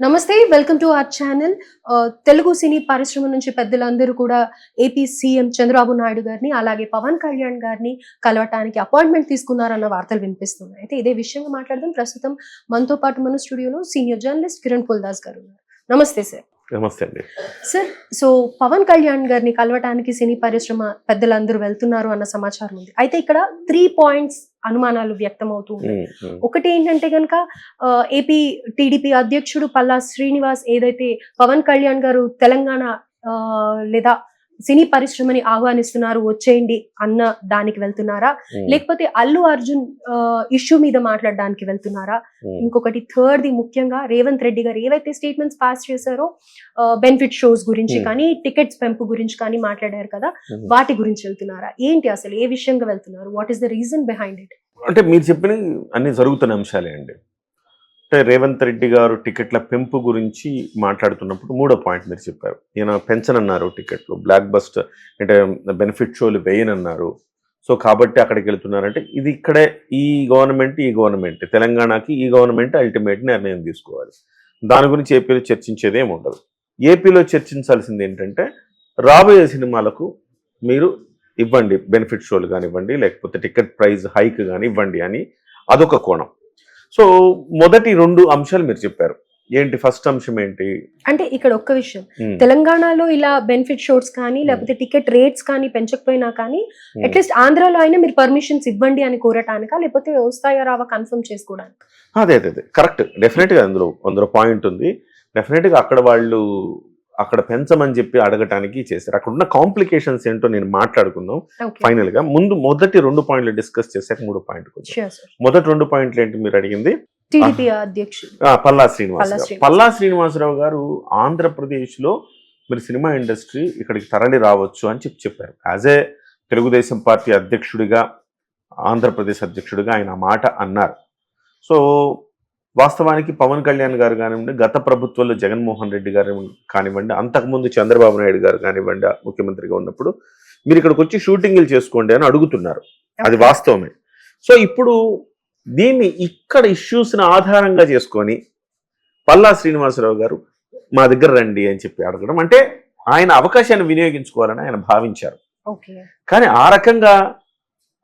నమస్తే welcome to our channel. Telugu cine పరిశ్రమ నుంచి పెద్దలందరూ కూడా ఏపీ సీఎం చంద్రబాబు నాయుడు గారిని అలాగే పవన్ కళ్యాణ్ గారిని కలవటానికి అపాయింట్మెంట్ తీసుకున్నారన్న వార్తలు వినిపిస్తున్నాయి. అయితే ఇదే విషయంగా మాట్లాడదాం. ప్రస్తుతం మనతో పాటు మన స్టూడియోలో సీనియర్ జర్నలిస్ట్ కిరణ్ పుల్దాస్ గారు ఉన్నారు. నమస్తే సార్. నమస్తే అండి సార్. సో పవన్ కళ్యాణ్ గారిని కలవటానికి సినీ పరిశ్రమ పెద్దలందరూ వెళ్తున్నారు అన్న సమాచారం ఉంది. అయితే ఇక్కడ 3 పాయింట్స్ అనుమానాలు వ్యక్తం అవుతూ ఉన్నాయి. ఒకటి ఏంటంటే కనుక ఏపీ టీడీపీ అధ్యక్షుడు పల్లా శ్రీనివాస్ ఏదైతే పవన్ కళ్యాణ్ గారు తెలంగాణ లేదా సినీ పరిశ్రమని ఆహ్వానిస్తున్నారు వచ్చేయండి అన్న దానికి వెళ్తున్నారా, లేకపోతే అల్లు అర్జున్ ఇష్యూ మీద మాట్లాడడానికి వెళ్తున్నారా? ఇంకొకటి థర్డ్ది ముఖ్యంగా రేవంత్ రెడ్డి గారు ఏవైతే స్టేట్మెంట్స్ పాస్ చేశారో బెనిఫిట్ షోస్ గురించి కానీ టికెట్స్ పెంపు గురించి కానీ మాట్లాడారు కదా, వాటి గురించి వెళ్తున్నారా? ఏంటి అసలు ఏ విషయంగా వెళ్తున్నారు? What is the reason behind it? అంటే మీరు చెప్పిన అన్ని జరుగుతున్న అంశాలే అండి. అంటే రేవంత్ రెడ్డి గారు టికెట్ల పెంపు గురించి మాట్లాడుతున్నప్పుడు 3వ పాయింట్ మీరు చెప్పారు. ఈయన పెంచనన్నారు టికెట్లు, బ్లాక్ బస్టర్ అంటే బెనిఫిట్ షోలు వేయనన్నారు. సో కాబట్టి అక్కడికి వెళ్తున్నారంటే ఇది ఇక్కడే ఈ గవర్నమెంట్ తెలంగాణకి ఈ గవర్నమెంట్ అల్టిమేట్ నిర్ణయం తీసుకోవాలి. దాని గురించి ఏపీలో చర్చించేది ఏమి ఉండదు. ఏపీలో చర్చించాల్సింది ఏంటంటే రాబోయే సినిమాలకు మీరు ఇవ్వండి, బెనిఫిట్ షోలు కానివ్వండి, లేకపోతే టికెట్ ప్రైస్ హైక్ కానీ ఇవ్వండి అని అదొక కోణం. సో మొదటి 2 అంశాలు మీరు చెప్పారు. ఏంటి ఫస్ట్ అంశం ఏంటి అంటే ఇక్కడ ఒక్క విషయం, తెలంగాణలో ఇలా బెనిఫిట్ షోస్ కానీ లేకపోతే టికెట్ రేట్స్ కానీ పెంచకపోయినా కానీ అట్లీస్ట్ ఆంధ్రాలో అయినా మీరు పర్మిషన్స్ ఇవ్వండి అని కోరటానికా, లేకపోతే వస్తాయా రావా కన్ఫర్మ్ చేసుకోవడానికి? అదే కరెక్ట్. డెఫినెట్గా అందులో పాయింట్ ఉంది. డెఫినెట్గా అక్కడ పెంచమని చెప్పి అడగటానికి చేశారు. అక్కడ ఉన్న కాంప్లికేషన్స్ ఏంటో నేను మాట్లాడుకుందాం ఫైనల్ గా. మొదటి 2 పాయింట్లు డిస్కస్ చేశాక 3వ పాయింట్. మొదటి 2 పాయింట్లు ఏంటి మీరు అడిగింది? టీడీపీ అధ్యక్షుడు పల్లా శ్రీనివాసరావు గారు ఆంధ్రప్రదేశ్ లో మీరు సినిమా ఇండస్ట్రీ ఇక్కడికి తరలి రావచ్చు అని చెప్పారు. యాజ్ ఏ తెలుగుదేశం పార్టీ అధ్యక్షుడిగా, ఆంధ్రప్రదేశ్ అధ్యక్షుడిగా ఆయన మాట అన్నారు. సో వాస్తవానికి పవన్ కళ్యాణ్ గారు కానివ్వండి, గత ప్రభుత్వంలో జగన్మోహన్ రెడ్డి గారు కానివ్వండి, అంతకుముందు చంద్రబాబు నాయుడు గారు కానివ్వండి ముఖ్యమంత్రిగా ఉన్నప్పుడు మీరు ఇక్కడికి వచ్చి షూటింగ్లు చేసుకోండి అని అడుగుతున్నారు. అది వాస్తవమే. సో ఇప్పుడు దీన్ని ఇక్కడ ఇష్యూస్ని ఆధారంగా చేసుకొని పల్లా శ్రీనివాసరావు గారు మా దగ్గర రండి అని చెప్పి అడగడం అంటే ఆయన అవకాశాన్ని వినియోగించుకోవాలని ఆయన భావించారు. కానీ ఆ రకంగా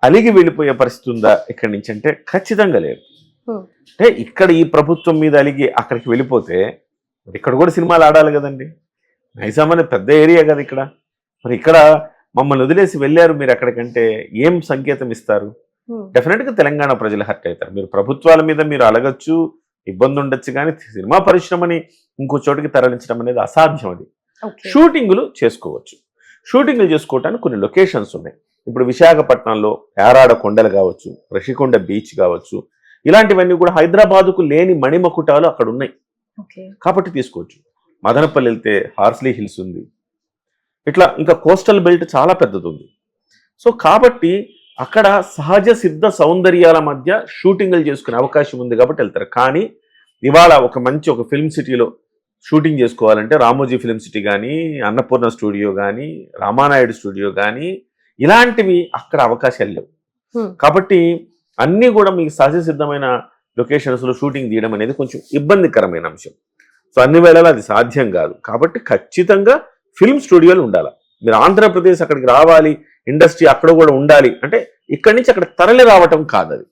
అలిగి వెళ్ళిపోయే పరిస్థితి ఉందా ఇక్కడి నుంచి అంటే ఖచ్చితంగా లేదు. అంటే ఇక్కడ ఈ ప్రభుత్వం మీద అలిగి అక్కడికి వెళ్ళిపోతే మరి ఇక్కడ కూడా సినిమాలు ఆడాలి కదండి. నైజాం అనే పెద్ద ఏరియా కదా ఇక్కడ. మరి ఇక్కడ మమ్మల్ని వదిలేసి వెళ్ళారు మీరు అక్కడికంటే ఏం సంకేతం ఇస్తారు? డెఫినెట్గా తెలంగాణ ప్రజలు హర్ట్ అవుతారు. మీరు ప్రభుత్వాల మీద మీరు అలగచ్చు, ఇబ్బంది ఉండొచ్చు, కానీ సినిమా పరిశ్రమని ఇంకో చోటికి తరలించడం అనేది అసాధ్యం. అది షూటింగులు చేసుకోవచ్చు. షూటింగులు చేసుకోవటానికి కొన్ని లొకేషన్స్ ఉన్నాయి. ఇప్పుడు విశాఖపట్నంలో యారాడ కొండలు కావచ్చు, రిషికొండ బీచ్ కావచ్చు, ఇలాంటివన్నీ కూడా హైదరాబాదుకు లేని మణిమకుటాలు అక్కడ ఉన్నాయి కాబట్టి తీసుకోవచ్చు. మదనపల్లి వెళ్తే హార్స్లీ హిల్స్ ఉంది. ఇట్లా ఇంకా కోస్టల్ బెల్ట్ చాలా పెద్దది ఉంది. సో కాబట్టి అక్కడ సహజ సిద్ధ సౌందర్యాల మధ్య షూటింగ్లు చేసుకునే అవకాశం ఉంది కాబట్టి వెళ్తారు. కానీ ఇవాళ ఒక ఫిల్మ్ సిటీలో షూటింగ్ చేసుకోవాలంటే రామోజీ ఫిల్మ్ సిటీ కానీ, అన్నపూర్ణ స్టూడియో కానీ, రామానాయుడు స్టూడియో కానీ ఇలాంటివి అక్కడ అవకాశాలు లేవు. కాబట్టి అన్నీ కూడా మీకు సహజ సిద్ధమైన లొకేషన్స్లో షూటింగ్ తీయడం అనేది కొంచెం ఇబ్బందికరమైన అంశం. సో అన్ని వేళలా అది సాధ్యం కాదు. కాబట్టి ఖచ్చితంగా ఫిల్మ్ స్టూడియోలు ఉండాలి. మీరు ఆంధ్రప్రదేశ్ అక్కడికి రావాలి, ఇండస్ట్రీ అక్కడ కూడా ఉండాలి అంటే ఇక్కడి నుంచి అక్కడ తరలి రావటం కాదు. అది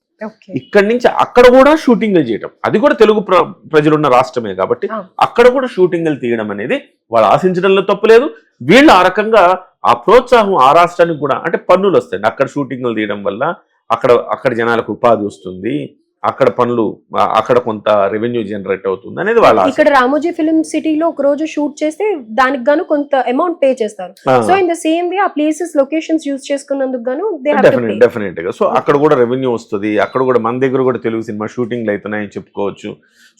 ఇక్కడి నుంచి అక్కడ కూడా షూటింగ్లు చేయటం, అది కూడా తెలుగు ప్రజలున్న రాష్ట్రమే కాబట్టి అక్కడ కూడా షూటింగ్లు తీయడం అనేది వాళ్ళు ఆశించడంలో తప్పులేదు. వీళ్ళు ఆ రకంగా ఆ ప్రోత్సాహం ఆ రాష్ట్రానికి కూడా అంటే పన్నులు వస్తాయండి. అక్కడ షూటింగ్లు తీయడం వల్ల అక్కడ జనాలకు ఉపాధి వస్తుంది, అక్కడ పనులు, అక్కడ కొంత రెవెన్యూ జనరేట్ అవుతుంది అనేది వాళ్ళ. ఇక్కడ రామోజీ ఫిల్మ్ సిటీలో ఒక రోజు షూట్ చేస్తే దానికి గాను కొంత అమౌంట్ పే చేస్తారు. So in the same way ఆ ప్లేసెస్ లొకేషన్స్ యూజ్ చేసుకున్నందుకు గాను డెఫినెట్ గా సో అక్కడ కూడా రెవెన్యూ వస్తుంది. అక్కడ కూడా మన దగ్గర కూడా తెలుగు సినిమా షూటింగ్లు అవుతున్నాయని చెప్పుకోవచ్చు.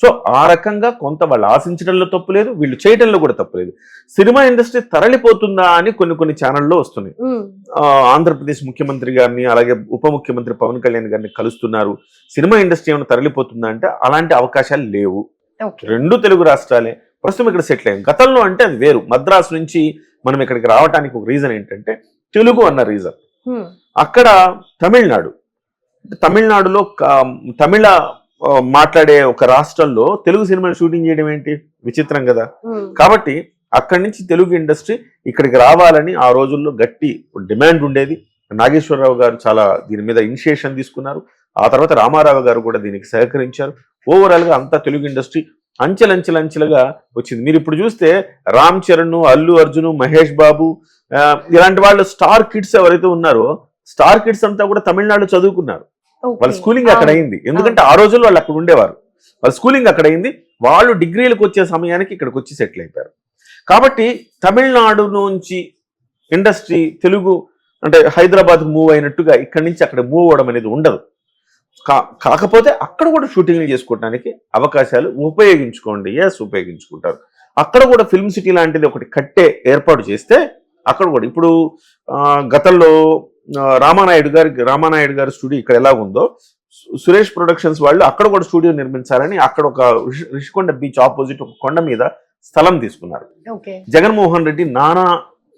సో ఆ రకంగా కొంత వాళ్ళు ఆశించడంలో తప్పు లేదు, వీళ్ళు చేయడంలో కూడా తప్పు లేదు. సినిమా ఇండస్ట్రీ తరలిపోతుందా అని కొన్ని ఛానల్లో వస్తున్నాయి. ఆంధ్రప్రదేశ్ ముఖ్యమంత్రి గారిని అలాగే ఉప ముఖ్యమంత్రి పవన్ కళ్యాణ్ గారిని కలుస్తున్నారు, సినిమా ఇండస్ట్రీ ఏమైనా తరలిపోతుందా అంటే అలాంటి అవకాశాలు లేవు. 2 తెలుగు రాష్ట్రాలే ప్రస్తుతం ఇక్కడ సెటిల్ అయ్యాం. గతంలో అంటే అది వేరు. మద్రాసు నుంచి మనం ఇక్కడికి రావడానికి ఒక రీజన్ ఏంటంటే తెలుగు అన్న రీజన్. అక్కడ తమిళనాడులో తమిళ మాట్లాడే ఒక రాష్ట్రంలో తెలుగు సినిమాని షూటింగ్ చేయడం ఏంటి విచిత్రం కదా. కాబట్టి అక్కడి నుంచి తెలుగు ఇండస్ట్రీ ఇక్కడికి రావాలని ఆ రోజుల్లో గట్టి డిమాండ్ ఉండేది. నాగేశ్వరరావు గారు చాలా దీని మీద ఇనిషియేషన్ తీసుకున్నారు. ఆ తర్వాత రామారావు గారు కూడా దీనికి సహకరించారు. ఓవరాల్ గా అంతా తెలుగు ఇండస్ట్రీ అంచెలంచెలుగా వచ్చింది. మీరు ఇప్పుడు చూస్తే రామ్ చరణ్, అల్లు అర్జున్, మహేష్ బాబు ఇలాంటి వాళ్ళు స్టార్ కిడ్స్ ఎవరైతే ఉన్నారో స్టార్ కిడ్స్ అంతా కూడా తమిళనాడు చదువుకున్నారు. వాళ్ళ స్కూలింగ్ అక్కడ అయింది. ఎందుకంటే ఆ రోజుల్లో వాళ్ళు అక్కడ ఉండేవారు. వాళ్ళ స్కూలింగ్ అక్కడ అయింది. వాళ్ళు డిగ్రీలకు వచ్చే సమయానికి ఇక్కడికి వచ్చి సెటిల్ అయిపోయారు. కాబట్టి తమిళనాడు నుంచి ఇండస్ట్రీ తెలుగు అంటే హైదరాబాద్ మూవ్ అయినట్టుగా ఇక్కడి నుంచి అక్కడ మూవ్ అవ్వడం అనేది ఉండదు. కాకపోతే అక్కడ కూడా షూటింగ్లు చేసుకోవడానికి అవకాశాలు ఉపయోగించుకోండి. ఉపయోగించుకుంటారు. అక్కడ కూడా ఫిల్మ్ సిటీ లాంటిది ఒకటి కట్టే ఏర్పాటు చేస్తే అక్కడ కూడా ఇప్పుడు గతంలో రామానాయుడు గారి స్టూడియో ఇక్కడ ఎలా ఉందో సురేష్ ప్రొడక్షన్స్ వాళ్ళు అక్కడ కూడా స్టూడియో నిర్మించాలని అక్కడ ఒక రిషికొండ బీచ్ ఆపోజిట్ ఒక కొండ మీద స్థలం తీసుకున్నారు. జగన్మోహన్ రెడ్డి నానా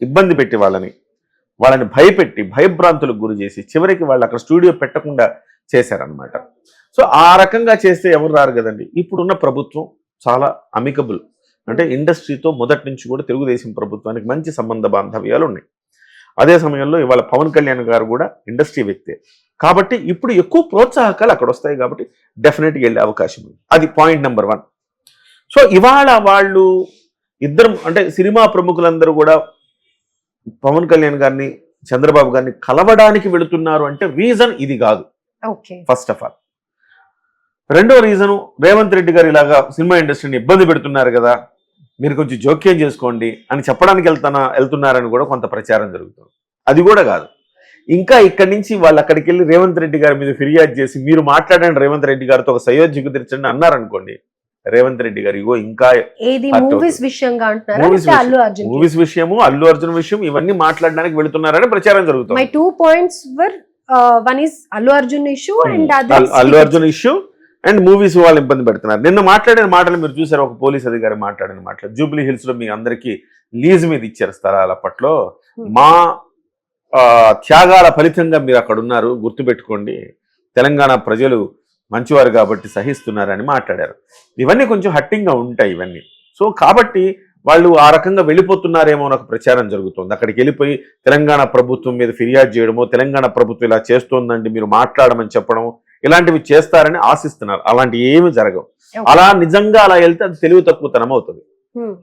ఇబ్బంది పెట్టి వాళ్ళని భయపెట్టి భయభ్రాంతులకు గురి చేసి చివరికి వాళ్ళు అక్కడ స్టూడియో పెట్టకుండా చేశారనమాట. సో ఆ రకంగా చేస్తే ఎవరు రారు కదండి. ఇప్పుడున్న ప్రభుత్వం చాలా అమికబుల్, అంటే ఇండస్ట్రీతో మొదటి నుంచి కూడా తెలుగుదేశం ప్రభుత్వానికి మంచి సంబంధ బాంధవ్యాలు ఉన్నాయి. అదే సమయంలో ఇవాళ పవన్ కళ్యాణ్ గారు కూడా ఇండస్ట్రీ వ్యక్తే కాబట్టి ఇప్పుడు ఎక్కువ ప్రోత్సాహకాలు అక్కడ వస్తాయి. కాబట్టి డెఫినెట్గా వెళ్ళే అవకాశం ఉంది. అది పాయింట్ నెంబర్ 1. సో ఇవాళ వాళ్ళు ఇద్దరు అంటే సినిమా ప్రముఖులందరూ కూడా పవన్ కళ్యాణ్ గారిని చంద్రబాబు గారిని కలవడానికి వెళుతున్నారు అంటే రీజన్ ఇది కాదు. ఫస్ట్ ఆఫ్ ఆల్ రెండో రీజను రేవంత్ రెడ్డి గారు ఇలాగా సినిమా ఇండస్ట్రీని ఇబ్బంది పెడుతున్నారు కదా, మీరు కొంచెం జోక్యం చేసుకోండి అని చెప్పడానికి వెళ్తున్నారని కూడా కొంత ప్రచారం జరుగుతుంది. అది కూడా కాదు. ఇంకా ఇక్కడి నుంచి వాళ్ళు అక్కడికి వెళ్ళి రేవంత్ రెడ్డి గారి మీద ఫిర్యాదు చేసి మీరు మాట్లాడండి రేవంత్ రెడ్డి గారితో ఒక సయోధ్య కుదిర్చండి అన్నారనుకోండి, రేవంత్ రెడ్డి గారు ఇగో ఇంకా మూవీస్ విషయము అల్లు అర్జున్ విషయం ఇవన్నీ మాట్లాడడానికి వెళుతున్నారని ప్రచారం జరుగుతుంది. Allu Arjun issue and movies వాళ్ళు ఇబ్బంది పెడుతున్నారు. నిన్న మాట్లాడిన మాటలు మీరు చూసారు. ఒక పోలీస్ అధికారి మాట్లాడిన మాటలు జూబ్లీ హిల్స్ లో మీ అందరికీ లీజ్ మీద ఇచ్చారు స్థలాలు. అప్పట్లో మా త్యాగాల ఫలితంగా మీరు అక్కడ ఉన్నారు, గుర్తుపెట్టుకోండి, తెలంగాణ ప్రజలు మంచివారు కాబట్టి సహిస్తున్నారని మాట్లాడారు. ఇవన్నీ కొంచెం హట్టింగ్గా ఉంటాయి ఇవన్నీ. సో కాబట్టి వాళ్ళు ఆ రకంగా వెళ్ళిపోతున్నారేమో అని ఒక ప్రచారం జరుగుతుంది. అక్కడికి వెళ్ళిపోయి తెలంగాణ ప్రభుత్వం మీద ఫిర్యాదు చేయడమో, తెలంగాణ ప్రభుత్వం ఇలా చేస్తోందండి మీరు మాట్లాడమని చెప్పడం, ఇలాంటివి చేస్తారని ఆశిస్తున్నారు. అలాంటి ఏమి జరగవు. అలా నిజంగా అలా వెళ్తే అది తెలివి తక్కువతనం అవుతుంది.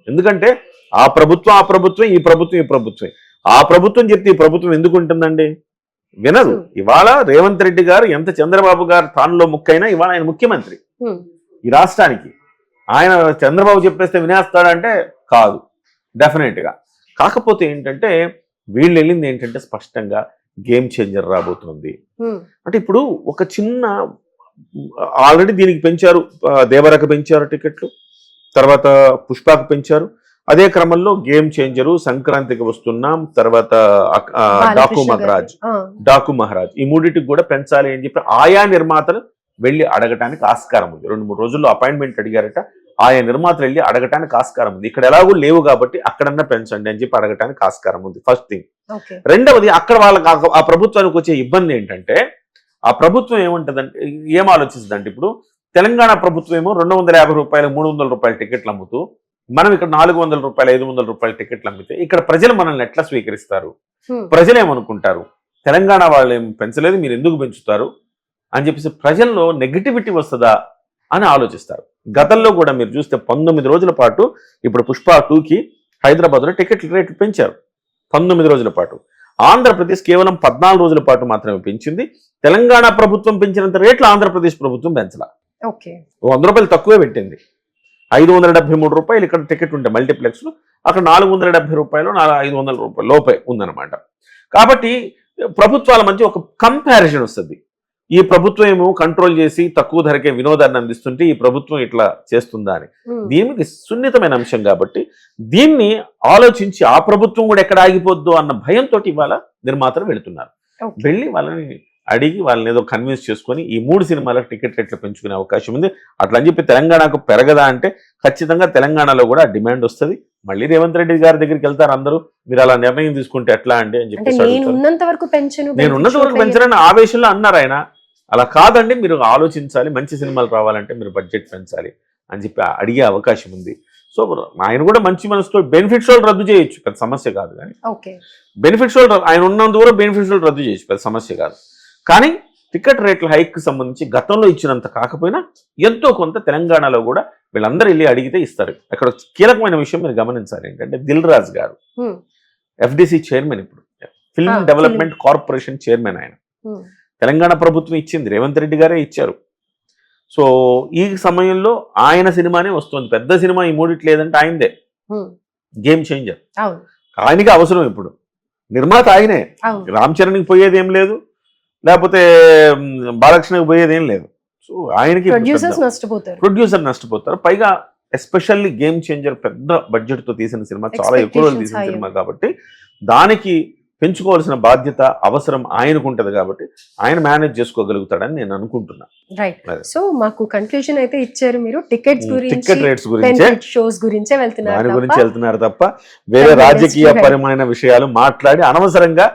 ఎందుకంటే ఆ ప్రభుత్వం ఈ ప్రభుత్వం ఆ ప్రభుత్వం చెప్తే ఈ ప్రభుత్వం ఎందుకు ఉంటుందండి? వినదు. ఇవాళ రేవంత్ రెడ్డి గారు ఎంత చంద్రబాబు గారు తానులో ముక్కైనా ఇవాళ ఆయన ముఖ్యమంత్రి ఈ రాష్ట్రానికి. ఆయన చంద్రబాబు చెప్పేస్తే వినేస్తాడంటే కాదు, డెఫినెట్ గా. కాకపోతే ఏంటంటే వీళ్ళు వెళ్ళింది ఏంటంటే స్పష్టంగా గేమ్ చేంజర్ రాబోతుంది. అంటే ఇప్పుడు ఒక చిన్న ఆల్రెడీ దీనికి పెంచారు, దేవరకు పెంచారు టికెట్లు, తర్వాత పుష్పకు పెంచారు. అదే క్రమంలో గేమ్ చేంజరు, సంక్రాంతికి వస్తున్నాం, తర్వాత డాకు మహారాజ్ ఈ మూడింటికి కూడా పెంచాలి అని చెప్పి ఆయా నిర్మాతలు వెళ్ళి అడగటానికి ఆస్కారం ఉంది. 2-3 రోజుల్లో అపాయింట్మెంట్ అడిగారట. ఆయా నిర్మాతలు వెళ్ళి అడగటానికి ఆస్కారం ఉంది. ఇక్కడ ఎలాగూ లేవు కాబట్టి అక్కడన్నా పెంచండి అని చెప్పి అడగటానికి ఆస్కారం ఉంది. First thing. రెండవది అక్కడ వాళ్ళకి ఆ ప్రభుత్వానికి వచ్చే ఇబ్బంది ఏంటంటే ఆ ప్రభుత్వం ఏమంటదంటే ఏం ఆలోచిస్తుందంటే ఇప్పుడు తెలంగాణ ప్రభుత్వం ఏమో 250 రూపాయలు 300 రూపాయల టికెట్లు అమ్ముతూ మనం ఇక్కడ 400 రూపాయలు 500 రూపాయల టికెట్లు అమ్మితే ఇక్కడ ప్రజలు మనల్ని ఎట్లా స్వీకరిస్తారు? ప్రజలు ఏమనుకుంటారు? తెలంగాణ వాళ్ళు ఏం పెంచలేదు, మీరు ఎందుకు పెంచుతారు అని చెప్పేసి ప్రజల్లో నెగటివిటీ వస్తుందా అని ఆలోచిస్తారు. గతంలో కూడా మీరు చూస్తే 19 రోజుల పాటు ఇప్పుడు పుష్ప 2కి హైదరాబాద్లో టికెట్ల రేట్లు పెంచారు. 19 రోజుల పాటు. ఆంధ్రప్రదేశ్ కేవలం 14 రోజుల పాటు మాత్రమే పెంచింది. తెలంగాణ ప్రభుత్వం పెంచినంత రేట్లు ఆంధ్రప్రదేశ్ ప్రభుత్వం పెంచలా. 100 రూపాయలు తక్కువే పెట్టింది. 573 రూపాయలు ఇక్కడ టికెట్ ఉంటే మల్టీప్లెక్స్ లో, అక్కడ 470 రూపాయలు 500 రూపాయలు లోపే ఉందన్నమాట. కాబట్టి ప్రభుత్వాల మధ్య ఒక కంపారిజన్ వస్తుంది. ఈ ప్రభుత్వం ఏమో కంట్రోల్ చేసి తక్కువ ధరకే వినోదాన్ని అందిస్తుంటే ఈ ప్రభుత్వం ఇట్లా చేస్తుందా అని. దీనికి సున్నితమైన అంశం కాబట్టి దీన్ని ఆలోచించి ఆ ప్రభుత్వం కూడా ఎక్కడ ఆగిపోద్దు అన్న భయంతో ఇవాళ నిర్మాతలు వెళుతున్నారు. వెళ్ళి వాళ్ళని అడిగి వాళ్ళని ఏదో కన్విన్స్ చేసుకొని ఈ 3 సినిమాలకు టికెట్ రేట్లు పెంచుకునే అవకాశం ఉంది. అట్లా అని చెప్పి తెలంగాణకు పెరగదా అంటే ఖచ్చితంగా తెలంగాణలో కూడా డిమాండ్ వస్తుంది. మళ్ళీ రేవంత్ రెడ్డి గారి దగ్గరికి వెళ్తారు అందరూ, మీరు అలా నిర్ణయం తీసుకుంటే ఎట్లా అండి అని చెప్పి. నేను ఉన్నంత వరకు పెంచరని ఆవేశంలో అన్నారు ఆయన. అలా కాదండి, మీరు ఆలోచించాలి, మంచి సినిమాలు రావాలంటే మీరు బడ్జెట్ పెంచాలి అని చెప్పి అడిగే అవకాశం ఉంది. సో ఆయన కూడా మంచి మనసుతో బెనిఫిట్ షోలు రద్దు చేయొచ్చు, పెద్ద సమస్య కాదు. కానీ ఓకే, బెనిఫిట్ షోలు ఆయన ఉన్నందుకు కూడా బెనిఫిట్ షోలు రద్దు చేయొచ్చు, పెద్ద సమస్య కాదు. కానీ టికెట్ రేట్ల హైక్ సంబంధించి గతంలో ఇచ్చినంత కాకపోయినా ఎంతో కొంత తెలంగాణలో కూడా వీళ్ళందరూ వెళ్ళి అడిగితే ఇస్తారు. అక్కడ కీలకమైన విషయం మీరు గమనించాలి ఏంటంటే, దిల్ రాజు గారు FDC చైర్మన్, ఇప్పుడు ఫిల్మ్ డెవలప్మెంట్ కార్పొరేషన్ చైర్మన్ ఆయన. తెలంగాణ ప్రభుత్వం ఇచ్చింది, రేవంత్ రెడ్డి గారే ఇచ్చారు. సో ఈ సమయంలో ఆయన సినిమానే వస్తుంది, పెద్ద సినిమా ఈ మూడిట్ లేదంటే ఆయనదే, గేమ్ చేంజర్. ఆయనకి అవసరం ఇప్పుడు, నిర్మాత ఆయనే. రామ్ చరణ్కి పోయేది ఏం లేదు, లేకపోతే బాలకృష్ణకి పోయేది ఏం లేదు. సో ఆయనకి ప్రొడ్యూసర్ నష్టపోతారు. పైగా ఎస్పెషల్లీ గేమ్ చేంజర్ పెద్ద బడ్జెట్ తో తీసిన సినిమా, చాలా ఎక్కువ రోజులు తీసిన సినిమా కాబట్టి దానికి పెంచుకోవాల్సిన బాధ్యత అవసరం ఆయనకు ఉంటది. కాబట్టి ఆయన మేనేజ్ చేసుకోగలుగుతాడని నేను అనుకుంటున్నా. రైట్. సో మాకు కన్క్లూజన్ అయితే ఇచ్చారు మీరు, టికెట్ రేట్స్ గురించి, షోస్ గురించే వెళ్తున్నారు తప్ప వేరే రాజకీయ పరమైన విషయాలు మాట్లాడి అనవసరంగా